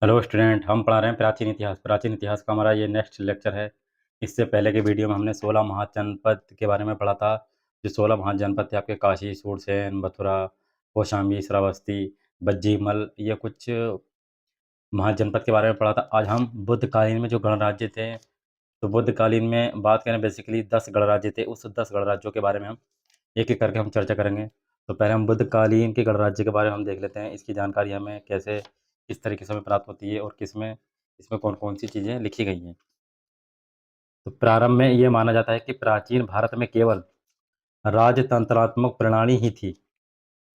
Hello student, हम पढ़ा रहे हैं प्राचीन इतिहास। प्राचीन इतिहास का हमारा ये नेक्स्ट लेक्चर है। इससे पहले के वीडियो में हमने 16 महाजनपद के बारे में पढ़ा था। जो 16 महाजनपद थे आपके काशी, सूरसेन, मथुरा, कौशाम्बी, श्रावस्ती, बज्जीमल, ये कुछ महाजनपद के बारे में पढ़ा था। आज हम बुद्धकालीन में जो गणराज्य थे, तो बुद्धकालीन में बात करें बेसिकली 10 गणराज्य थे। उस 10 गणराज्यों के बारे में हम एक एक करके हम चर्चा करेंगे। तो पहले हम बुद्धकालीन के गणराज्य के बारे में हम देख लेते हैं। इसकी जानकारी हमें कैसे, किस तरीके से हमें प्राप्त होती है और किसमें, इसमें कौन कौन सी चीज़ें लिखी गई हैं। तो प्रारंभ में ये माना जाता है कि प्राचीन भारत में केवल राजतंत्रात्मक प्रणाली ही थी।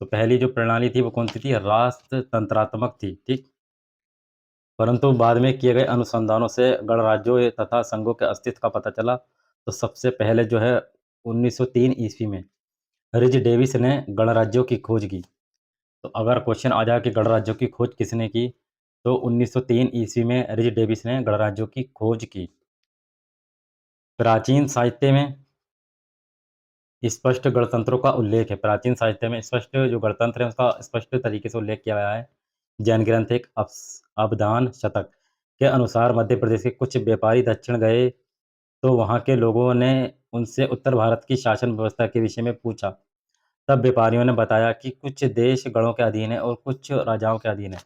तो पहली जो प्रणाली थी वो कौन सी थी? राजतंत्रात्मक थी, ठीक। परंतु बाद में किए गए अनुसंधानों से गणराज्यों तथा संघों के अस्तित्व का पता चला। तो सबसे पहले जो है 1903 ईस्वी में रिज डेविस ने गणराज्यों की खोज की। तो अगर क्वेश्चन आ जाए कि गणराज्यों की खोज किसने की, तो 1903 ईस्वी में रिज डेविस ने गणराज्यों की खोज की। प्राचीन साहित्य में स्पष्ट गणतंत्रों का उल्लेख है। प्राचीन साहित्य में स्पष्ट जो गणतंत्र है उसका स्पष्ट तरीके से उल्लेख किया गया है। जैन ग्रंथ एक अवदान शतक के अनुसार मध्य प्रदेश के कुछ व्यापारी दक्षिण गए, तो वहाँ के लोगों ने उनसे उत्तर भारत की शासन व्यवस्था के विषय में पूछा। तब व्यापारियों ने बताया कि कुछ देश गणों के अधीन है और कुछ राजाओं के अधीन है।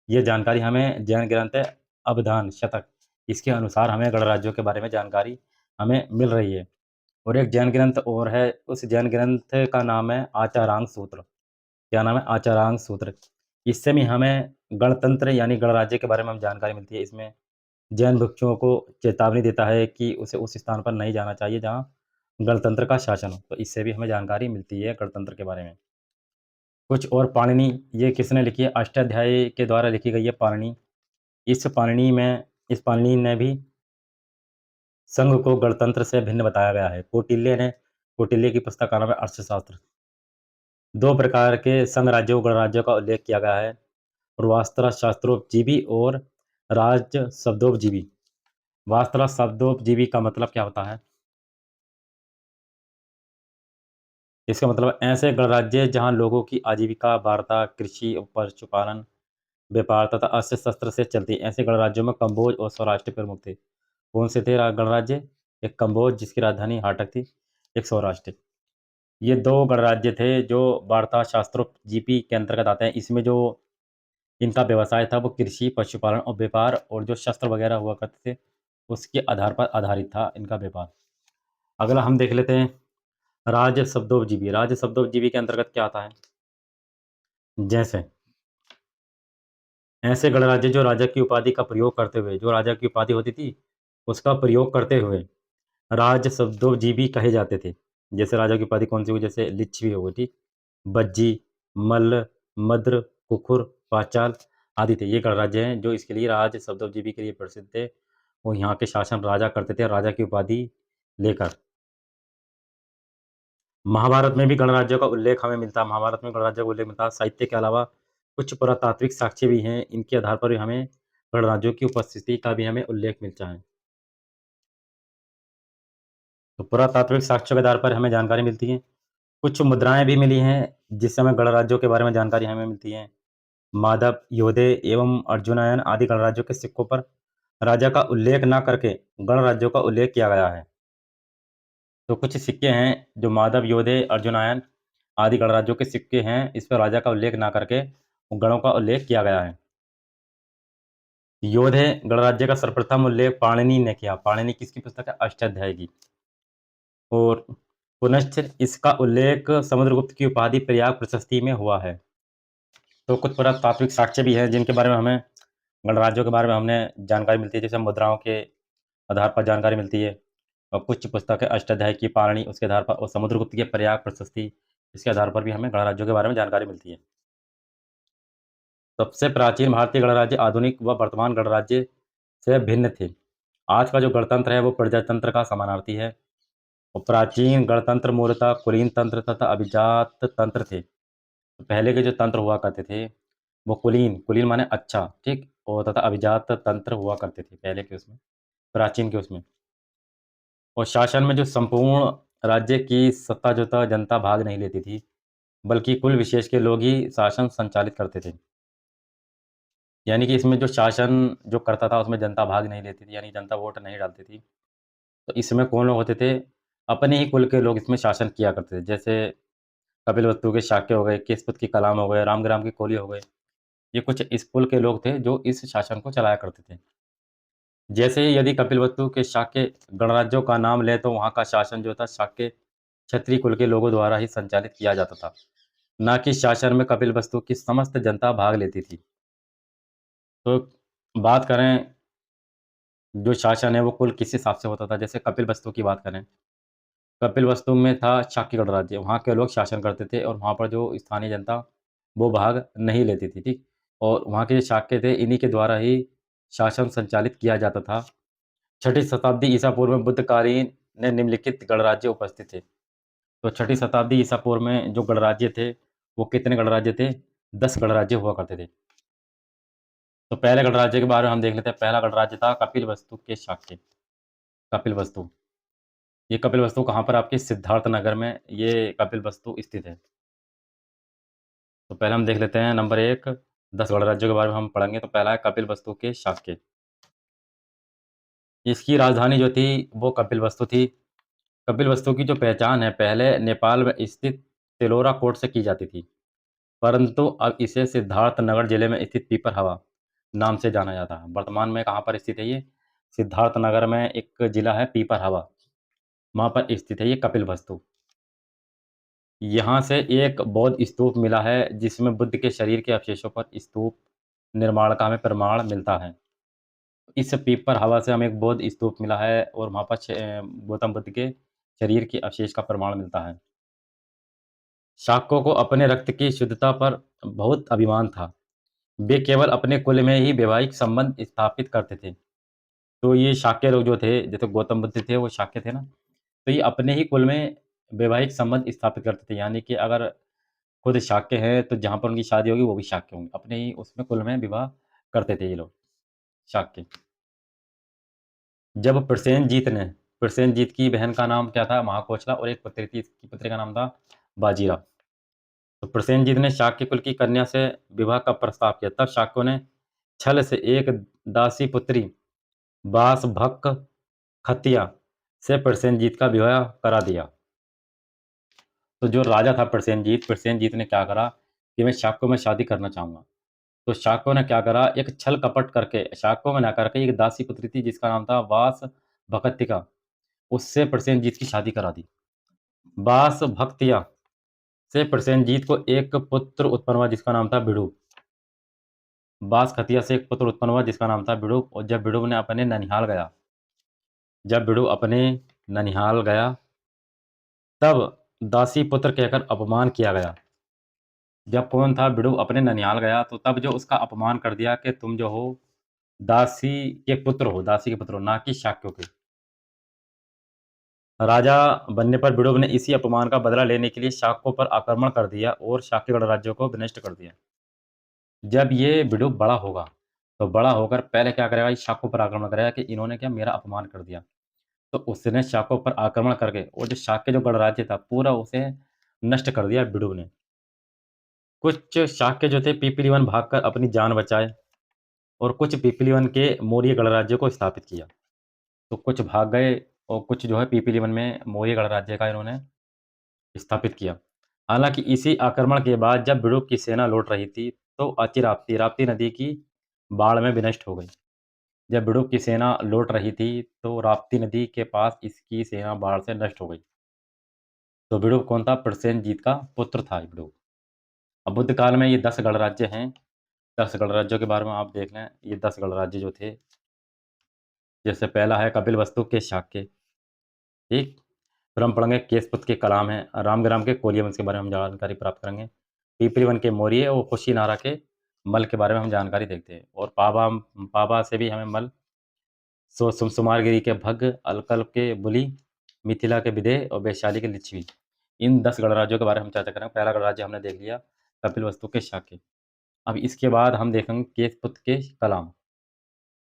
ये जानकारी हमें जैन ग्रंथ है अवधान शतक, इसके अनुसार हमें गणराज्यों के बारे में जानकारी हमें मिल रही है। और एक जैन ग्रंथ और है, उस जैन ग्रंथ का नाम है आचारांग सूत्र। क्या नाम है? आचारांग सूत्र। इससे भी हमें गणतंत्र यानी गणराज्य के बारे में हम जानकारी मिलती है। इसमें जैन भिक्षुओं को चेतावनी देता है कि उसे उस स्थान पर नहीं जाना चाहिए जहाँ गणतंत्र का शासन हो। तो इससे भी हमें जानकारी मिलती है गणतंत्र के बारे में। कुछ और पाणिनि, ये किसने लिखी है? अष्टाध्यायी के द्वारा लिखी गई है पाणिनि। इस पाणिनि ने भी संघ को गणतंत्र से भिन्न बताया गया है। कौटिल्य की पुस्तक का नाम है अर्थशास्त्र। दो प्रकार के संघ राज्यों गणराज्यों का उल्लेख किया गया है, पूर्वास्त्र शास्त्रोपजीवी और राज शब्दोपजीवी। वास्त्र शब्दोपजीवी का मतलब क्या होता है? इसका मतलब ऐसे गणराज्य जहाँ लोगों की आजीविका वार्ता, कृषि, पशुपालन, व्यापार तथा अस्त्र शस्त्र से चलती। ऐसे गणराज्यों में कंबोज और सौराष्ट्र प्रमुख थे। कौन से थे गणराज्य? एक कंबोज जिसकी राजधानी हाटक थी, एक सौराष्ट्र। ये दो गणराज्य थे जो वार्ता शास्त्रोपजीवी के अंतर्गत आते हैं। इसमें जो इनका व्यवसाय था वो कृषि, पशुपालन और व्यापार, और जो शस्त्र वगैरह हुआ करते थे उसके आधार पर आधारित था इनका व्यापार। अगला हम देख लेते हैं राज शब्दोपजीवी। राज शब्दोपजीवी के अंतर्गत क्या आता है? जैसे ऐसे गणराज्य जो राजा की उपाधि का प्रयोग करते हुए, जो राजा की उपाधि होती थी उसका प्रयोग करते हुए राज शब्दोपजीवी कहे जाते थे। जैसे राजा की उपाधि कौन सी हुई? जैसे लिच्छवी हो गई, ठीक, बज्जी, मल्ल, मद्र, कुकुर, पांचाल आदि थे। ये गणराज्य हैं जो इसके लिए राज शब्दोपजीवी के लिए प्रसिद्ध थे और यहाँ के शासन राजा करते थे राजा की उपाधि लेकर। महाभारत में भी गणराज्यों का उल्लेख हमें मिलता है। महाभारत में गणराज्यों का उल्लेख मिलता है। साहित्य के अलावा कुछ पुरातात्विक साक्ष्य भी हैं, इनके आधार पर भी हमें गणराज्यों की उपस्थिति का भी हमें उल्लेख मिलता है। तो पुरातात्विक साक्ष्यों के आधार पर हमें जानकारी मिलती है। कुछ मुद्राएं भी मिली हैं जिससे हमें गणराज्यों के बारे में जानकारी हमें मिलती है। माधव, योधे एवं अर्जुनायन आदि गणराज्यों के सिक्कों पर राजा का उल्लेख न करके गणराज्यों का उल्लेख किया गया है। तो कुछ सिक्के हैं जो माधव, योधे, अर्जुनायन आदि गणराज्यों के सिक्के हैं, इस पर राजा का उल्लेख ना करके गणों का उल्लेख किया गया है। योधे गणराज्य का सर्वप्रथम उल्लेख पाणिनि ने किया। पाणिनि किसकी पुस्तक है? अष्टाध्यायी की। और पुनश्च इसका उल्लेख समुद्रगुप्त की उपाधि प्रयाग प्रशस्ति में हुआ है। तो कुछ पुरातात्विक साक्ष्य भी हैं जिनके बारे में हमें, गणराज्यों के बारे में हमने जानकारी मिलती है। जैसे मुद्राओं के आधार पर जानकारी मिलती है, और कुछ पुस्तकें अष्टाध्यायी की, पाणिनि उसके आधार पर, और समुद्रगुप्त की प्रयाग प्रशस्ति इसके आधार पर भी हमें गणराज्यों के बारे में जानकारी मिलती है। सबसे प्राचीन भारतीय गणराज्य आधुनिक व वर्तमान गणराज्य से भिन्न थे। आज का जो गणतंत्र है वो प्रजातंत्र का समानार्थी है, और प्राचीन गणतंत्र मूलतः कुलीन तंत्र तथा अभिजात तंत्र थे। तो पहले के जो तंत्र हुआ करते थे वो कुलीन, कुलीन माने अच्छा, ठीक, और तथा अभिजात तंत्र हुआ करते थे पहले के उसमें, प्राचीन के उसमें। और शासन में जो संपूर्ण राज्य की सत्ता जो था जनता भाग नहीं लेती थी, बल्कि कुल विशेष के लोग ही शासन संचालित करते थे। यानी कि इसमें जो शासन जो करता था उसमें जनता भाग नहीं लेती थी, यानी जनता वोट नहीं डालती थी। तो इसमें कौन लोग होते थे? अपने ही कुल के लोग इसमें शासन किया करते थे। जैसे कपिलवस्तु के शाक्य हो गए, केशवत की कलाम हो गए, रामग्राम की कोली हो गए। ये कुछ इस कुल के लोग थे जो इस शासन को चलाया करते थे। जैसे ही यदि कपिलवस्तु के शाक्य गणराज्यों का नाम लें तो वहाँ का शासन जो था शाक्य क्षत्रिय कुल के लोगों द्वारा ही संचालित किया जाता था, ना कि शासन में कपिलवस्तु की समस्त जनता भाग लेती थी। तो बात करें जो शासन है वो कुल किस हिसाब से होता था, जैसे कपिलवस्तु की बात करें, कपिलवस्तु में था शाक्य गणराज्य, वहाँ के लोग शासन करते थे और वहाँ पर जो स्थानीय जनता वो भाग नहीं लेती थी, ठीक? और वहाँ के जो शाक्य थे इन्हीं के द्वारा ही शासन संचालित किया जाता था। छठी शताब्दी ईसा पूर्व में बुद्धकालीन ने निम्नलिखित गणराज्य उपस्थित थे। तो छठी शताब्दी ईसा पूर्व में जो गणराज्य थे, वो कितने गणराज्य थे? 10 गणराज्य हुआ करते थे। तो पहले गणराज्य के बारे में हम देख लेते हैं। पहला गणराज्य था कपिलवस्तु के शाक्य, कपिलवस्तु। ये कपिलवस्तु कहाँ पर? आपके सिद्धार्थनगर में ये कपिलवस्तु स्थित है। तो पहले हम देख लेते हैं नंबर 1, 10 गणराज्यों के बारे में हम पढ़ेंगे। तो पहला है कपिलवस्तु के शाक्य। इसकी राजधानी जो थी वो कपिलवस्तु थी। कपिलवस्तु की जो पहचान है पहले नेपाल में स्थित तिलोरा कोट से की जाती थी, परंतु अब इसे सिद्धार्थनगर जिले में स्थित पीपर हवा नाम से जाना जाता है। वर्तमान में कहाँ पर स्थित है ये? सिद्धार्थनगर में एक जिला है पीपर हवा, वहाँ पर स्थित है ये कपिलवस्तु। यहाँ से एक बौद्ध स्तूप मिला है जिसमें बुद्ध के शरीर के अवशेषों पर स्तूप निर्माण का हमें प्रमाण मिलता है। इस पीपर हवा से हमें एक बौद्ध स्तूप मिला है और वहाँ पर गौतम बुद्ध के शरीर के अवशेष का प्रमाण मिलता है। शाक्यों को अपने रक्त की शुद्धता पर बहुत अभिमान था। वे केवल अपने कुल में ही वैवाहिक संबंध स्थापित करते थे। तो ये शाक्य लोग जो थे, जैसे गौतम बुद्ध थे वो शाक्य थे ना, तो ये अपने ही कुल में वैवाहिक संबंध स्थापित करते थे। यानी कि अगर खुद शाक्य हैं तो जहाँ पर उनकी शादी होगी वो भी शाक्य होंगे। अपने ही उसमें कुल में विवाह करते थे ये लोग, शाक्य। जब प्रसेनजीत की बहन का नाम क्या था? महाकोशला, और एक पुत्री थी, इसकी पुत्री का नाम था बाजीराव। तो प्रसेनजीत ने शाक्य कुल की कन्या से विवाह का प्रस्ताव किया। तब शाक्यों ने छल से एक दासी पुत्री बासभक्क खतिया से प्रसेनजीत का विवाह करा दिया। तो जो राजा था प्रसेनजीत ने क्या करा कि मैं शाक्यों में शादी करना चाहूँगा। तो शाक्यों ने क्या करा, एक छल कपट करके, शाक्यों में ना करके एक दासी पुत्री थी जिसका नाम था वास भकतिका, उससे प्रसेनजीत की शादी करा दी। वास भक्तिया से प्रसेनजीत को एक पुत्र उत्पन्न हुआ जिसका नाम था बिड़ु। बास खतिया से एक पुत्र उत्पन्न हुआ जिसका नाम था बिड़ु। और जब बिड़ु अपने ननिहाल गया तब दासी पुत्र कहकर अपमान किया गया। जब कौन था, बिड़ु अपने ननिहाल गया तो तब जो उसका अपमान कर दिया कि तुम जो हो दासी दासी के पुत्र हो, ना कि शाक्यों के। राजा बनने पर बिड़ु ने इसी अपमान का बदला लेने के लिए शाक्यों पर आक्रमण कर दिया और शाक्य गणराज्य को विनष्ट कर दिया। जब ये बिड़ु बड़ा होगा तो बड़ा होकर पहले क्या करेगा, इस शाक्यों पर आक्रमण करेगा कि इन्होंने क्या मेरा अपमान कर दिया। तो उसने शाक्यों पर आक्रमण करके और जो शाक्य जो गणराज्य था पूरा उसे नष्ट कर दिया बिड़ु ने। कुछ शाक्य जो थे पीपीलीवन भागकर अपनी जान बचाए और कुछ पीपीलीवन के मौर्य गणराज्य को स्थापित किया। तो कुछ भाग गए और कुछ जो है पीपीलीवन में मौर्य गणराज्य का इन्होंने स्थापित किया। हालांकि इसी आक्रमण के बाद जब बिड़ुक की सेना लौट रही थी तो राप्ती नदी की बाढ़ में विनष्ट हो गई। जब बिड़ुक की सेना लौट रही थी तो राप्ती नदी के पास इसकी सेना बाढ़ से नष्ट हो गई। तो बिड़ुक कौन था? प्रसेनजीत का पुत्र था बिड़ुक। अब बुद्ध काल में ये 10 गणराज्य हैं। 10 गणराज्यों के बारे में आप देख लें। ये 10 गणराज्य जो थे, जैसे पहला है कपिलवस्तु के शाक्य, ठीक। फिर हम पढ़ेंगे केशपुत्र के कलाम है, रामग्राम के कोलिया वंश के बारे में हम जानकारी प्राप्त करेंगे। पीपलीवन के मौर्य और कुशीनारा के मल के बारे में हम जानकारी देखते हैं। और पाबा पाबा से भी हमें मल, सुमारगिरी के भग, अलकल के बुली, मिथिला के विदेह और वैशाली के लिच्छवी। इन 10 गणराज्यों के बारे में हम चर्चा करेंगे। पहला गणराज्य हमने देख लिया, कपिलवस्तु के शाक्य। अब इसके बाद हम देखेंगे केशपुत्र के कलाम।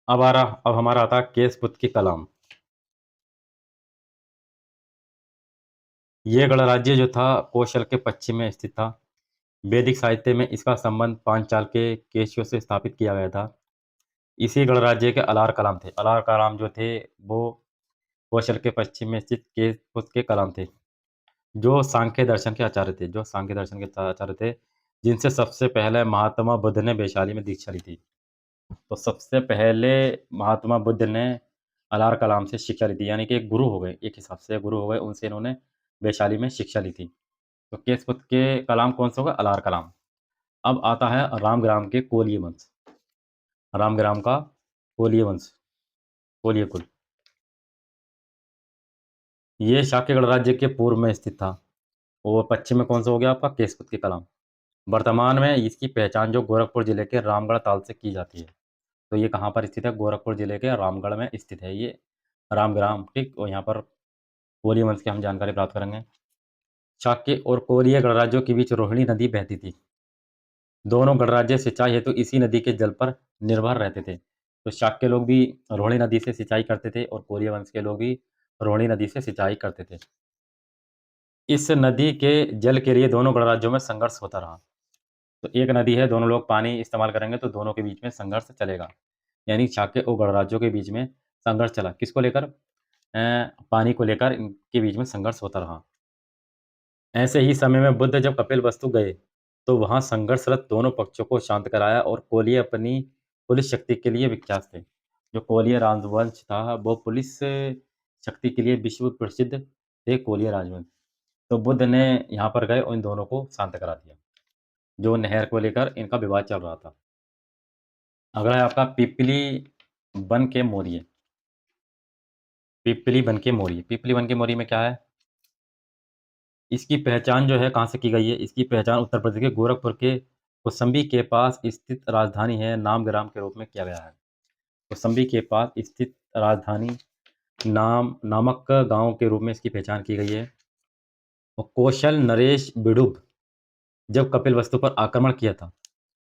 अब हमारा आता है केशपुत्र की कलाम। ये गणराज्य जो था कौशल के पश्चिम में स्थित था। वैदिक साहित्य में इसका संबंध पांचाल के केशियों से स्थापित किया गया था। इसी गणराज्य के अलार कलाम थे। अलार कलाम जो थे, वो कौशल के पश्चिम में स्थित केशपुर के कलाम थे, जो सांख्य दर्शन के आचार्य थे, जिनसे सबसे पहले महात्मा बुद्ध ने वैशाली में दीक्षा ली थी। तो सबसे पहले महात्मा बुद्ध ने अलार कलाम से शिक्षा ली थी, यानी कि एक गुरु हो गए, एक हिसाब से गुरु हो गए, उनसे इन्होंने वैशाली में शिक्षा ली थी। तो केशपुर के कलाम कौन से हो गए? अलार कलाम। अब आता है रामग्राम के कोलीय वंश। रामग्राम का कोलीय वंश, कोलीय कुल। ये शाक्य गणराज्य के पूर्व में स्थित था और पश्चिम में कौन सा हो गया आपका? केशपुर के कलाम। वर्तमान में इसकी पहचान जो गोरखपुर जिले के रामगढ़ ताल से की जाती है। तो ये कहाँ पर स्थित है? गोरखपुर जिले के रामगढ़ में स्थित है ये रामग्राम, ठीक। और यहाँ पर कोलीय वंश की हम जानकारी प्राप्त करेंगे। शाक्य और कोलीय गणराज्यों के बीच रोहिणी नदी बहती थी। दोनों गणराज्य सिंचाई हेतु इसी नदी के जल पर निर्भर रहते थे। तो शाक्य लोग भी रोहिणी नदी से सिंचाई करते थे और कोलीय वंश के लोग भी रोहिणी नदी से सिंचाई करते थे। इस नदी के जल के लिए दोनों गणराज्यों में संघर्ष होता रहा। तो एक नदी है, दोनों लोग पानी इस्तेमाल करेंगे तो दोनों के बीच में संघर्ष चलेगा। यानी शाक्य और गणराज्यों के बीच में संघर्ष चला। किसको लेकर? पानी को लेकर इनके बीच में संघर्ष होता रहा। ऐसे ही समय में बुद्ध जब कपिलवस्तु गए, तो वहाँ संघर्षरत दोनों पक्षों को शांत कराया और कोलीय अपनी पुलिस शक्ति के लिए विख्यात थे। जो कोलीय राजवंश था, वो पुलिस शक्ति के लिए विश्व प्रसिद्ध थे, कोलीय राजवंश। तो बुद्ध ने यहाँ पर गए और इन दोनों को शांत करा दिया, जो नहर को लेकर इनका विवाद चल रहा था। अगला है आपका पिपली बन के मौर्य। पिपली बन के मौर्य, पिपली बन के मौर्य में क्या है? इसकी पहचान जो है कहाँ से की गई है? इसकी पहचान उत्तर प्रदेश के गोरखपुर के कौसंबी के पास स्थित राजधानी है नामग्राम के रूप में किया गया है। कौसंबी के पास स्थित राजधानी नामक गांव के रूप में इसकी पहचान की गई है। और कौशल नरेश बिडुब जब कपिलवस्तु पर आक्रमण किया था,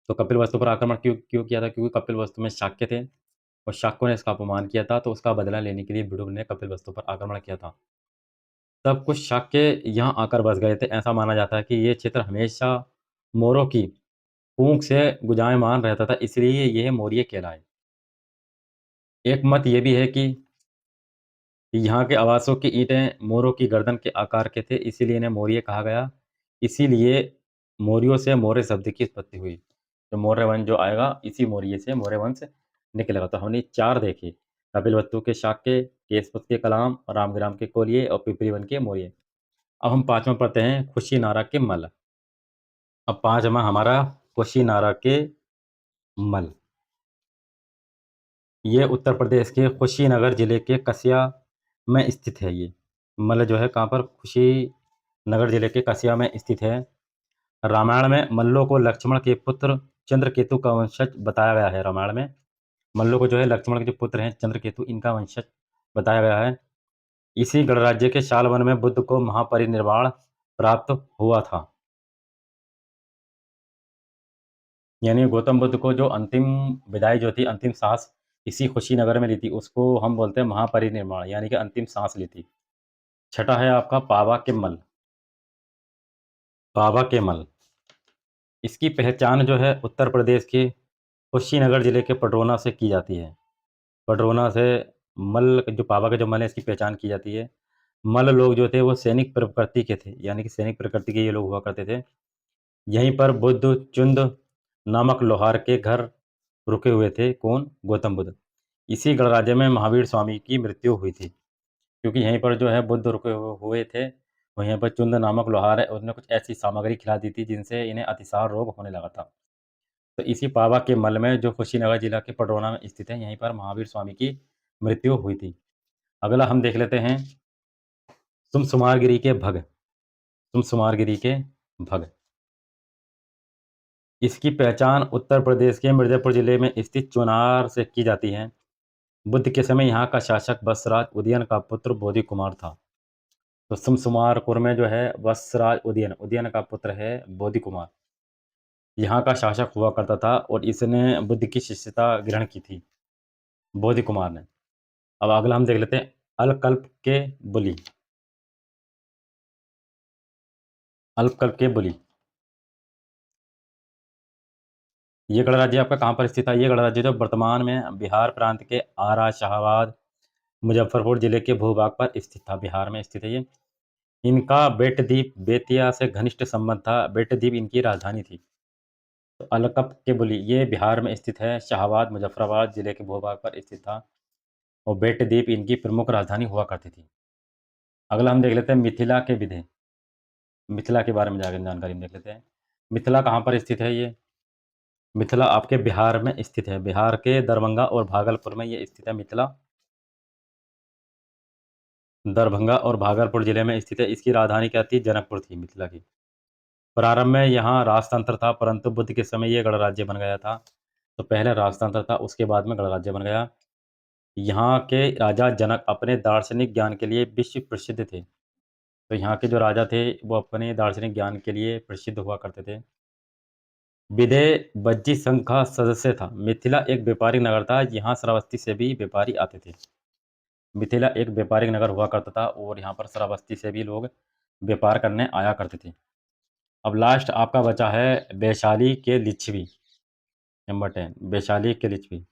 तो कपिलवस्तु पर आक्रमण क्यों क्यों किया था? क्योंकि कपिलवस्तु में शाक्य थे और शाक्यों ने इसका अपमान किया था, तो उसका बदला लेने के लिए बिडुब ने कपिलवस्तु पर आक्रमण किया था। तब कुछ शाक्य यहाँ आकर बस गए थे। ऐसा माना जाता है कि ये क्षेत्र हमेशा मोरों की फूंक से गुंजायमान रहता था, इसलिए यह मौर्य कहलाए। एक मत ये भी है कि यहाँ के आवासों की ईंटें मोरों की गर्दन के आकार के थे, इसीलिए इन्हें मौर्य कहा गया। इसीलिए मौर्यों से मौर्य शब्द की उत्पत्ति हुई। तो मौर्य वंश जो आएगा, इसी मौर्य से मौर्य वंश निकलेगा। तो हमने 4 देखे, कपिलवस्तु के शाक्य, केशवत के कलाम, रामग्राम के कोलिय और पिपलीवन के मौर्य। अब हम 5वां पढ़ते हैं, कुशीनारा के मल। अब 5वां हमारा कुशीनारा के मल। ये उत्तर प्रदेश के कुशीनगर जिले के कसिया में स्थित है ये। मल जो है कहाँ पर? कुशीनगर जिले के कसिया में स्थित है। रामायण में मल्लों को लक्ष्मण के पुत्र चंद्रकेतु का वंशज बताया गया है। रामायण में मल्लों को जो है लक्ष्मण के जो पुत्र हैं चंद्रकेतु, इनका वंशज बताया गया है। इसी गणराज्य के शालवन में बुद्ध को महापरिनिर्वाण प्राप्त हुआ था। यानी गौतम बुद्ध को जो अंतिम विदाई जो थी, अंतिम सांस इसी कुशीनगर में ली थी, उसको हम बोलते हैं महापरिनिर्वाण, यानी कि अंतिम सांस ली थी। छठा है आपका पावा के मल। पावा के मल, इसकी पहचान जो है उत्तर प्रदेश के कुशीनगर जिले के पडरौना से की जाती है। पडरौना से मल जो पावा के जो मल है, इसकी पहचान की जाती है। मल लोग जो थे वो सैनिक प्रकृति के थे, यानी कि सैनिक प्रकृति के ये लोग हुआ करते थे। यहीं पर बुद्ध चुंद नामक लोहार के घर रुके हुए थे। कौन? गौतम बुद्ध। इसी गणराज्य में महावीर स्वामी की मृत्यु हुई थी, क्योंकि यहीं पर जो है बुद्ध रुके हुए थे। वहीं पर चुंद नामक लोहार है, उसने कुछ ऐसी सामग्री खिला दी थी जिनसे इन्हें अतिसार रोग होने लगा था। तो इसी पावा के मल में, जो कुशीनगर जिला के पडरौना में स्थित है, यहीं पर महावीर स्वामी की मृत्यु हुई थी। अगला हम देख लेते हैं सुमसुमारगिरी के भग। सुमसुमारगिरी के भग, इसकी पहचान उत्तर प्रदेश के मिर्जापुर जिले में स्थित चुनार से की जाती है। बुद्ध के समय यहाँ का शासक वत्सराज उदयन का पुत्र बोधि कुमार था। तो सुमसुमारपुर में जो है वत्सराज उदयन, उदयन का पुत्र है बोधि कुमार, यहाँ का शासक हुआ करता था और इसने बुद्ध की शिष्यता ग्रहण की थी, बोधि कुमार ने। अब अगला हम देख लेते हैं अलकल्प के बुली। अल्पकल्प के बुली, ये गणराज्य आपका कहाँ पर स्थित था? ये गणराज्य जो वर्तमान में बिहार प्रांत के आरा, शाहाबाद, मुजफ्फरपुर जिले के भूभाग पर स्थित था, बिहार में स्थित है ये। इनका बेटद्वीप बेतिया से घनिष्ठ संबंध था, बेटद्वीप इनकी राजधानी थी। तो अलकप के बुली ये बिहार में स्थित है, शाहाबाद, मुजफ्फराबाद जिले के भूभाग पर स्थित था और बेटद्वीप इनकी प्रमुख राजधानी हुआ करती थी। अगला हम देख लेते हैं मिथिला के विधेय। मिथिला के बारे में जानकारी हम देख लेते हैं। मिथिला कहाँ पर स्थित है ये? मिथिला आपके बिहार में स्थित है। बिहार के दरभंगा और भागलपुर में ये स्थित है मिथिला। दरभंगा और भागलपुर जिले में स्थित है। इसकी राजधानी क्या थी? जनकपुर थी मिथिला की। प्रारंभ में यहाँ राजतंत्र था, परंतु बुद्ध के समय ये गणराज्य बन गया था। तो पहले राजतंत्र था, उसके बाद में गणराज्य बन गया। यहाँ के राजा जनक अपने दार्शनिक ज्ञान के लिए विश्व प्रसिद्ध थे। तो यहाँ के जो राजा थे, वो अपने दार्शनिक ज्ञान के लिए प्रसिद्ध हुआ करते थे। विदेह बज्जी संघ का सदस्य था। मिथिला एक व्यापारिक नगर था, यहाँ श्रावस्ती से भी व्यापारी आते थे। मिथिला एक व्यापारिक नगर हुआ करता था और यहाँ पर श्रावस्ती से भी लोग व्यापार करने आया करते थे। अब लास्ट आपका बचा है वैशाली के लिच्छवी, नंबर 10 वैशाली के लिच्छवी।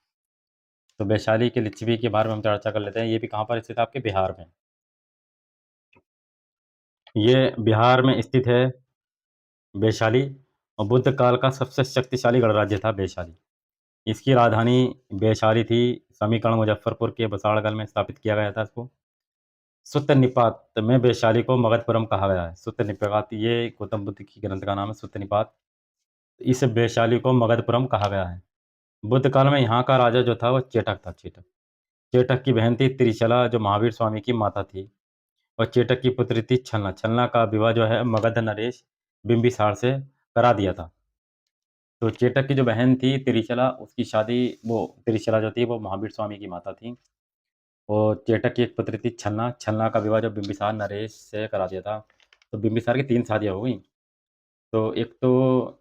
तो वैशाली के लिच्छवी के बारे में हम चर्चा कर लेते हैं। ये भी कहाँ पर स्थित है? आपके बिहार में। ये बिहार में स्थित है वैशाली और बुद्ध काल का सबसे शक्तिशाली गणराज्य था वैशाली। इसकी राजधानी वैशाली थी। समीकरण मुजफ्फरपुर के बसाड़गल में स्थापित किया गया था इसको। सुत्त निपात में वैशाली को मगधपुरम कहा गया है। सुत्त निपात ये गौतम बुद्ध की ग्रंथ का नाम है, सुत्त निपात। इस वैशाली को मगधपुरम कहा गया है। बुद्ध काल में यहाँ का राजा जो था वो चेटक था, चेटक। चेटक की बहन थी त्रिशला, जो महावीर स्वामी की माता थी, और चेटक की पुत्री थी छलना। छलना का विवाह जो है मगध नरेश बिंबिसार से करा दिया था। तो चेटक की जो बहन थी त्रिशला, उसकी शादी, वो त्रिशला जो थी वो महावीर स्वामी की माता थी और चेटक की एक पुत्री थी छलना। छलना का विवाह जो बिंबिसार नरेश से करा दिया था। तो बिंबिसार की 3 शादियाँ हो गई। तो एक तो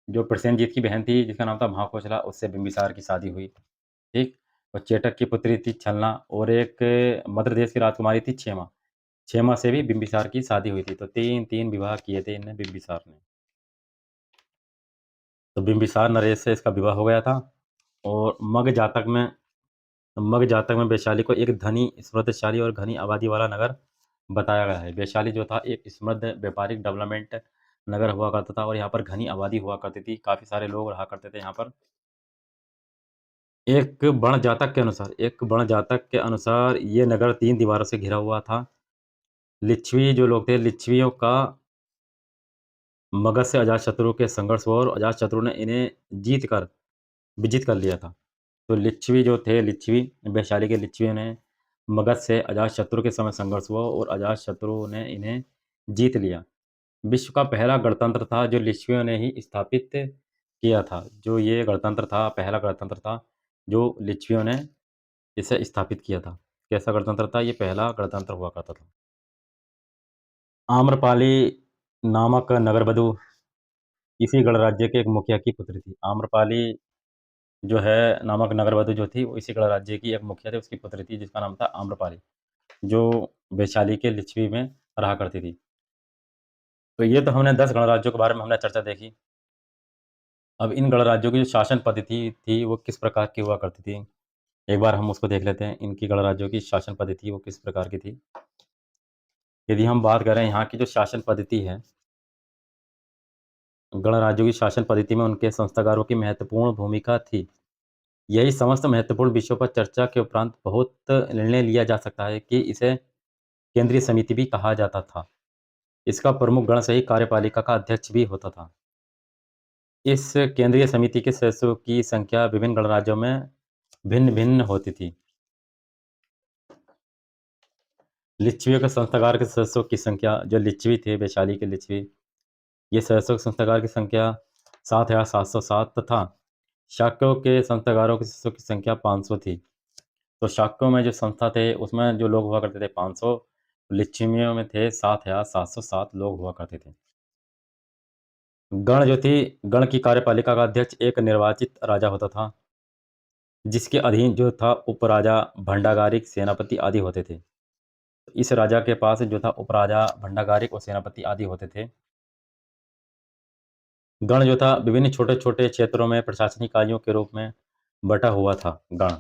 जो प्रसेनजीत की बहन थी जिसका नाम था महाकोशला, उससे बिंबिसार की शादी हुई, ठीक? और चेटक की पुत्री थी छलना और एक मध्य प्रदेश की राजकुमारी थी क्षेमा। क्षेमा से भी बिंबिसार की शादी हुई थी। तो 3-3 विवाह किए थे इनने बिंबिसार ने। तो बिंबिसार नरेश से इसका विवाह हो गया था और मग जातक में वैशाली को एक धनी, समृद्धशाली और घनी आबादी वाला नगर बताया गया है। वैशाली जो था एक समृद्ध व्यापारिक डेवलपमेंट नगर हुआ करता था और यहाँ पर घनी आबादी हुआ करती थी। काफ़ी सारे लोग रहा करते थे यहाँ पर। एक बण जातक के अनुसार ये नगर 3 दीवारों से घिरा हुआ था। लिच्छवी जो लोग थे, लिच्छवियों का मगध से अजातशत्रु के संघर्ष हुआ और अजातशत्रु ने इन्हें विजित कर लिया था। तो लिच्छवी जो थे, वैशाली के लिच्छवियों ने मगध से अजातशत्रु के समय संघर्ष हुआ और अजातशत्रु ने इन्हें जीत लिया। विश्व का पहला गणतंत्र था जो लिच्छवियों ने ही स्थापित किया था। जो ये गणतंत्र था, पहला गणतंत्र था जो लिच्छवियों ने इसे स्थापित किया था। कैसा गणतंत्र था? ये पहला गणतंत्र हुआ करता था। आम्रपाली नामक नगरवधु इसी गणराज्य के एक मुखिया की पुत्री थी। आम्रपाली जो है नामक नगरवधु जो थी, वो इसी गणराज्य की एक मुखिया थी, उसकी पुत्री थी जिसका नाम था आम्रपाली, जो वैशाली के लिच्छवी में रहा करती थी। तो ये तो हमने 10 गणराज्यों के बारे में हमने चर्चा देखी। अब इन गणराज्यों की जो शासन पद्धति थी, वो किस प्रकार की हुआ करती थी? एक बार हम उसको देख लेते हैं। इनकी गणराज्यों की शासन पद्धति वो किस प्रकार की थी? यदि हम बात करें यहाँ की जो शासन पद्धति है, गणराज्यों की शासन पद्धति में उनके संस्थागारों की महत्वपूर्ण भूमिका थी। यही समस्त महत्वपूर्ण विषयों पर चर्चा के उपरांत बहुत निर्णय लिया जा सकता है कि इसे केंद्रीय समिति भी कहा जाता था। इसका प्रमुख गण सही कार्यपालिका का अध्यक्ष भी होता था। इस केंद्रीय समिति के सदस्यों की संख्या विभिन्न गणराज्यों में भिन्न-भिन्न होती थी। लिच्छवियों के संस्थागार के सदस्यों की संख्या, जो लिच्छवी थे, वैशाली के लिच्छवी, ये सदस्यों के संस्थागार की संख्या 7,707 तथा शाक्यों के संस्थागारों के सदस्यों की संख्या 500 थी। तो शाक्यों में जो संस्था थे, उसमें जो लोग हुआ करते थे 500, लिच्छवियों में थे 7,707 लोग हुआ करते थे। गण की कार्यपालिका का अध्यक्ष एक निर्वाचित राजा होता था, जिसके अधीन जो था उपराजा, भंडागारिक, सेनापति आदि होते थे। इस राजा के पास जो था उपराजा, भंडागारिक और सेनापति आदि होते थे। गण जो था विभिन्न छोटे-छोटे क्षेत्रों में प्रशासनिक इकाइयों के रूप में बँटा हुआ था, गण।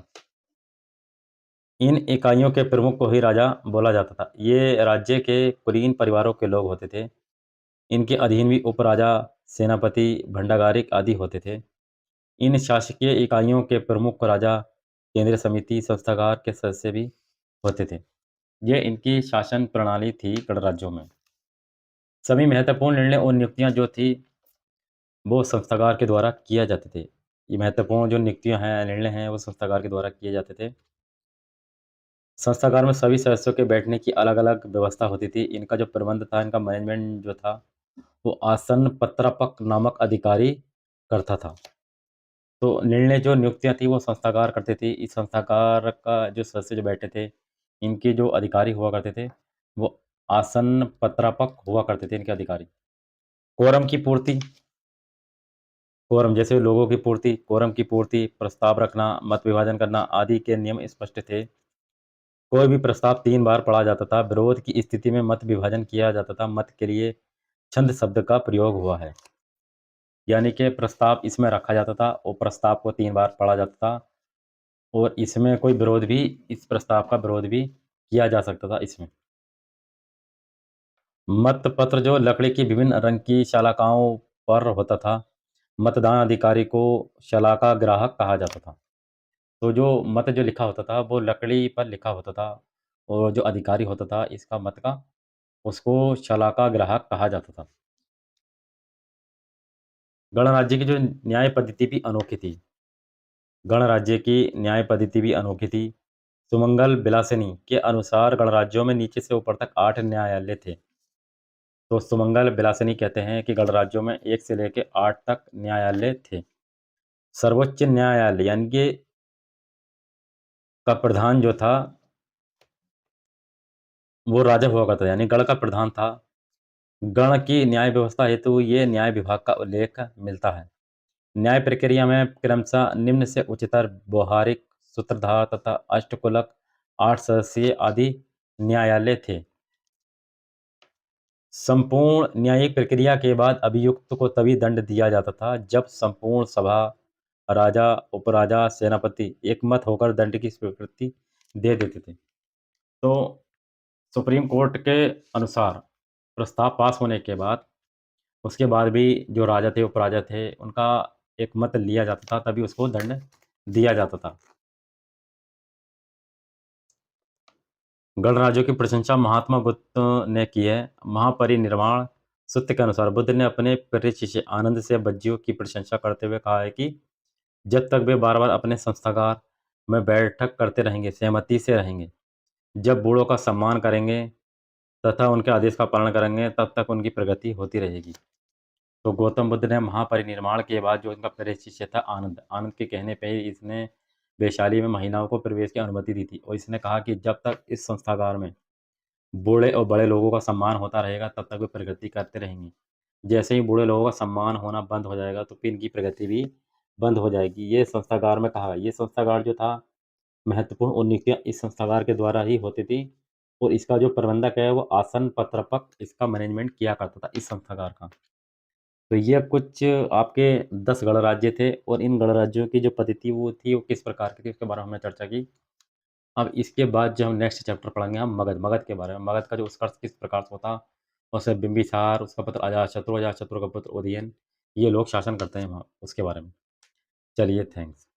इन इकाइयों के प्रमुख को ही राजा बोला जाता था। ये राज्य के कुलीन परिवारों के लोग होते थे। इनके अधीन भी उपराजा, सेनापति, भंडागारिक आदि होते थे। इन शासकीय इकाइयों के प्रमुख को राजा, केंद्रीय समिति, संस्थागार के सदस्य भी होते थे। ये इनकी शासन प्रणाली थी गणराज्यों में। सभी महत्वपूर्ण निर्णय और नियुक्तियाँ जो थी, वो संस्थागार के द्वारा किया जाते थे। ये महत्वपूर्ण जो नियुक्तियाँ हैं, निर्णय हैं, वो संस्थागार के द्वारा किए जाते थे। संस्थागार में सभी सदस्यों के बैठने की अलग-अलग व्यवस्था होती थी। इनका जो प्रबंध था, इनका मैनेजमेंट जो था, वो आसन पत्रापक नामक अधिकारी करता था। तो निर्णय जो नियुक्तियाँ थी, वो संस्थागार करते थे। इस संस्थागार का जो सदस्य जो बैठे थे, इनके जो अधिकारी हुआ करते थे, वो आसन पत्रापक हुआ करते थे, इनके अधिकारी। कोरम की पूर्ति कोरम जैसे लोगों की पूर्ति, कोरम की पूर्ति, प्रस्ताव रखना, मत विभाजन करना आदि के नियम स्पष्ट थे। कोई भी प्रस्ताव 3 बार पढ़ा जाता था। विरोध की स्थिति में मत विभाजन किया जाता था। मत के लिए छंद शब्द का प्रयोग हुआ है। यानी कि प्रस्ताव इसमें रखा जाता था और प्रस्ताव को 3 बार पढ़ा जाता था और इसमें कोई विरोध भी इस प्रस्ताव का विरोध भी किया जा सकता था इसमें। मत पत्र जो लकड़ी की विभिन्न रंग की शलाकाओं पर होता था। मतदान अधिकारी को शलाका ग्राहक कहा जाता था। तो जो मत जो लिखा होता था, वो लकड़ी पर लिखा होता था और जो अधिकारी होता था इसका मत का, उसको शलाका ग्राहक कहा जाता था। गणराज्य की जो न्याय पद्धति भी अनोखी थी। गणराज्य की न्याय पद्धति भी अनोखी थी। सुमंगल विलासिनी के अनुसार गणराज्यों में नीचे से ऊपर तक 8 न्यायालय थे। तो सुमंगल विलासिनी कहते हैं कि गणराज्यों में 1 से लेके 8 तक न्यायालय थे। सर्वोच्च न्यायालय यानी कि का प्रधान जो था, वो राजा हुआ करता था, यानी गण का प्रधान था। गण की न्याय व्यवस्था हेतु ये न्याय विभाग का उल्लेख मिलता है। न्याय प्रक्रिया में क्रमशः निम्न से उच्चतर, व्यवहारिक, सूत्रधार तथा अष्टकुलक 8 सदस्यीय आदि न्यायालय थे। संपूर्ण न्यायिक प्रक्रिया के बाद अभियुक्त को तभी दंड दिया जाता था जब संपूर्ण सभा, राजा, उपराजा, सेनापति एकमत होकर दंड की स्वीकृति दे देते थे। तो सुप्रीम कोर्ट के अनुसार प्रस्ताव पास होने के बाद, उसके बाद भी जो राजा थे, उपराजा थे, उनका एक मत लिया जाता था, तभी उसको दंड दिया जाता था। गणराज्यों की प्रशंसा महात्मा बुद्ध ने की है। महापरिनिर्वाण सूत्र के अनुसार बुद्ध ने अपने प्रिय शिष्य आनंद से बज्जियों की प्रशंसा करते हुए कहा है कि जब तक वे बार-बार अपने संस्थागार में बैठक करते रहेंगे, सहमति से रहेंगे, जब बूढ़ों का सम्मान करेंगे तथा उनके आदेश का पालन करेंगे, तब तक उनकी प्रगति होती रहेगी। तो गौतम बुद्ध ने महापरिनिर्वाण के बाद जो इनका प्रिय शिष्य था आनंद, आनंद के कहने पे ही इसने वैशाली में महिलाओं को प्रवेश की अनुमति दी थी और इसने कहा कि जब तक इस संस्थागार में बूढ़े और बड़े लोगों का सम्मान होता रहेगा, तब तक वे प्रगति करते रहेंगे। जैसे ही बूढ़े लोगों का सम्मान होना बंद हो जाएगा, तो फिर इनकी प्रगति भी बंद हो जाएगी। ये संस्थागार में कहा, ये संस्थागार जो था महत्वपूर्ण और नीतियाँ इस संस्थागार के द्वारा ही होती थी और इसका जो प्रबंधक है, वो आसन पत्रपक इसका मैनेजमेंट किया करता था, इस संस्थागार का। तो ये कुछ आपके 10 गणराज्य थे और इन गणराज्यों की जो पद्धति वो थी, वो किस प्रकार की थी, उसके बारे में हमने चर्चा की। अब इसके बाद जो हम नेक्स्ट चैप्टर पढ़ेंगे हम मगध, मगध के बारे में। मगध का जो उत्कर्ष किस प्रकार से होता, उसमें बिंबिसार, उसका पुत्र अजातशत्रु, अजातशत्रु का पुत्र उदयन, ये लोग शासन करते हैं वहाँ, उसके बारे में। चलिए, थैंक्स।